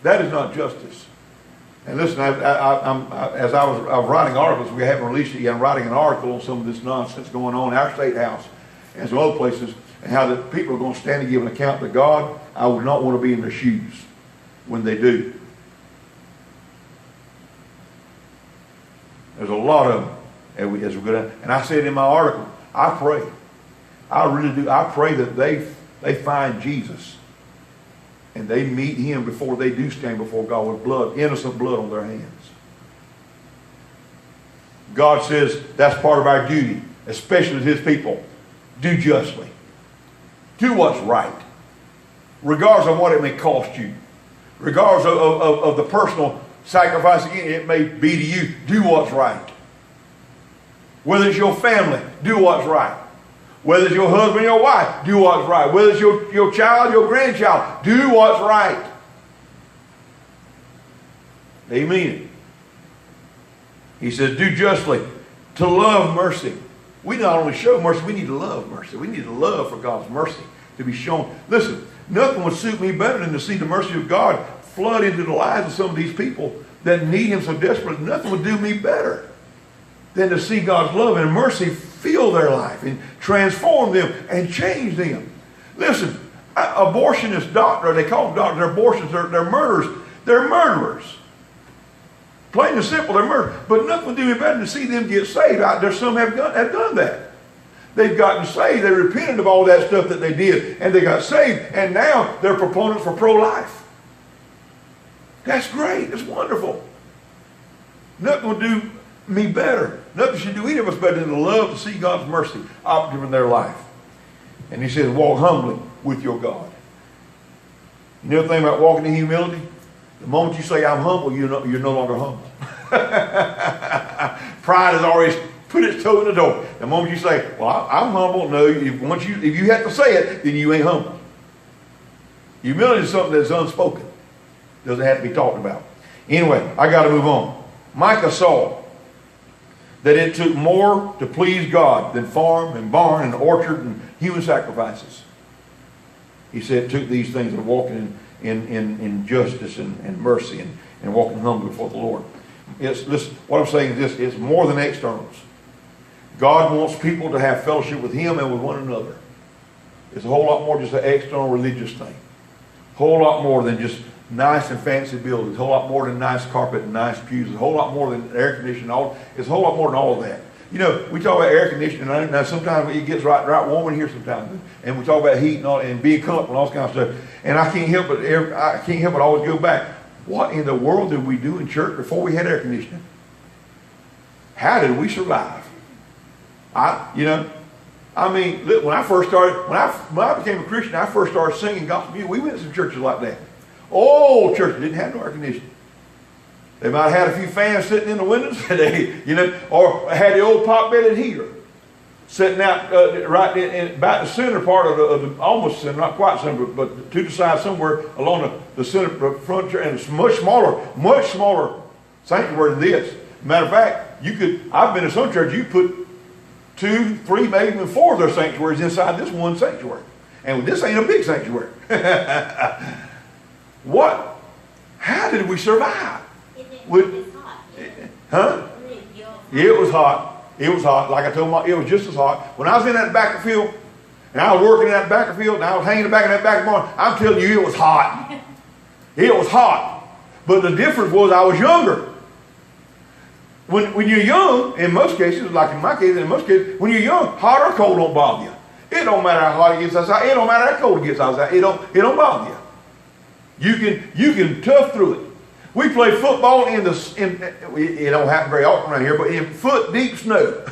That is not justice. And listen, as I was writing articles, we haven't released it yet. I'm writing an article on some of this nonsense going on in our state house and some other places, and how that people are going to stand and give an account to God. I would not want to be in their shoes when they do. There's a lot of them as we go down. And I said in my article, I pray. I really do. I pray that they find Jesus and they meet him before they do stand before God with blood, innocent blood on their hands. God says that's part of our duty, especially as his people. Do justly. Do what's right. Regardless of what it may cost you. Regardless of the personal sacrifice again it may be to you, do what's right. Whether it's your family, do what's right. Whether it's your husband or your wife, do what's right. Whether it's your child, your grandchild, do what's right. Amen. He says, do justly, to love mercy. We not only show mercy, we need to love mercy. We need to love for God's mercy to be shown. Listen, nothing would suit me better than to see the mercy of God flood into the lives of some of these people that need him so desperately. Nothing would do me better than to see God's love and mercy fill their life and transform them and change them. Listen, abortionist doctor, they call them doctors, they're abortionists, they're murderers. They're murderers. Plain and simple, they're murderers. But nothing would do me better than to see them get saved. There's some have done that. They've gotten saved. They repented of all that stuff that they did, and they got saved, and now they're proponents for pro-life. That's great. It's wonderful. Nothing will do me better. Nothing should do any of us better than to love to see God's mercy operative in their life. And he says, walk humbly with your God. You know the thing about walking in humility? The moment you say, I'm humble, you're no longer humble. Pride has already put its toe in the door. The moment you say, well, I'm humble, no, if you have to say it, then you ain't humble. Humility is something that's unspoken. Doesn't have to be talked about. Anyway, I got to move on. Micah saw that it took more to please God than farm and barn and orchard and human sacrifices. He said it took these things of walking in justice and mercy and walking humbly before the Lord. Listen, what I'm saying is this, it's more than externals. God wants people to have fellowship with him and with one another. It's a whole lot more just an external religious thing. A whole lot more than just nice and fancy buildings. A whole lot more than nice carpet and nice pews. A whole lot more than air conditioning. It's a whole lot more than all of that. You know, we talk about air conditioning. Now sometimes it gets right warm in here sometimes, and we talk about heat and being comfortable and all this kind of stuff. And I can't help but always go back. What in the world did we do in church before we had air conditioning? How did we survive? I mean, look, when I became a Christian, I first started singing gospel music. We went to some churches like that. Old churches didn't have no air conditioning. They might have had a few fans sitting in the windows, or had the old pot-bellied heater sitting out right in about the center part of the almost center, not quite center, but to the side somewhere along the center front, and it's much smaller sanctuary than this. Matter of fact, I've been to some churches, you put 2, 3, maybe even 4 of their sanctuaries inside this one sanctuary. And this ain't a big sanctuary. What? How did we survive? It's hot. Huh? It was hot. It was hot. Like I told you, it was just as hot. When I was in that back field, and I was working in that back field, and I was hanging back in that back barn, I'm telling you, it was hot. It was hot. But the difference was I was younger. When you're young, in most cases, like in my case, when you're young, hot or cold don't bother you. It don't matter how hot it gets outside. It don't matter how cold it gets outside. It don't bother you. You can tough through it. We play football it don't happen very often around here, but in foot deep snow.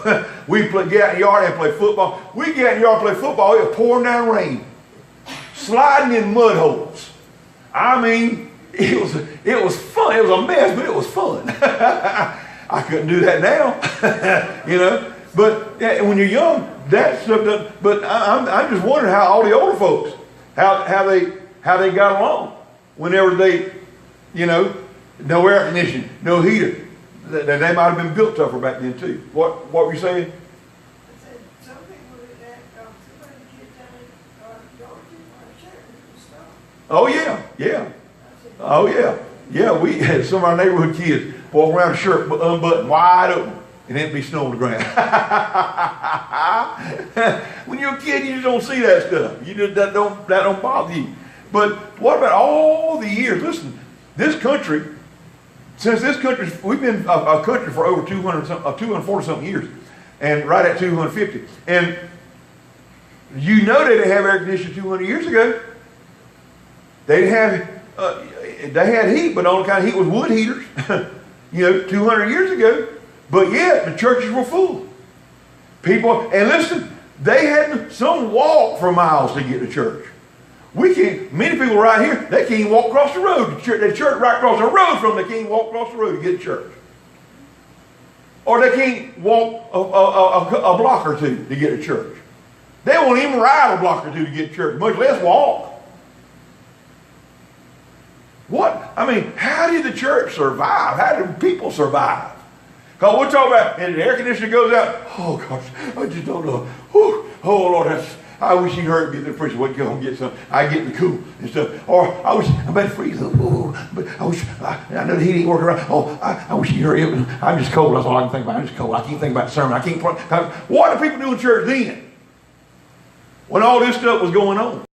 We get out in the yard and play football. We get out in the yard and play football. It was pouring down rain, sliding in mud holes. I mean, it was fun. It was a mess, but it was fun. I couldn't do that now, But when you're young, that stuff doesn't. But I'm just wondering how all the older folks, how they got along whenever they, no air conditioning, no heater. They might have been built tougher back then too. What were you saying? I said some people did that because somebody get down in Georgia or Sheridan and stuff. Oh yeah. Oh yeah. Yeah, we had some of our neighborhood kids walk around the shirt unbuttoned wide open and it'd be snow on the ground. When you're a kid, you just don't see that stuff. You just, that don't bother you. But what about all the years? Listen, this country, we've been a country for over 240 something years, and right at 250. And you know they didn't have air conditioning 200 years ago. They didn't have, they had heat, but the only kind of heat was wood heaters, 200 years ago. But yet, the churches were full. People, and listen, they had some walk for miles to get to church. Many people right here, they can't even walk across the road. The church right across the road from them, they can't even walk across the road to get to church. Or they can't walk a block or two to get to church. They won't even ride a block or two to get to church, much less walk. What? I mean, how did the church survive? How did people survive? Because we're talking about, and the air conditioner goes out, oh gosh, I just don't know. Whew, oh Lord, I wish you heard me the preacher would go and get some. I get in the cool and stuff. Or I wish I'm about to freeze. Oh, but I wish I know the heat ain't working around. Oh, I wish you heard it. I'm just cold. That's all I can think about. I'm just cold. I can't think about the sermon. I can't. What do people do in church then? When all this stuff was going on?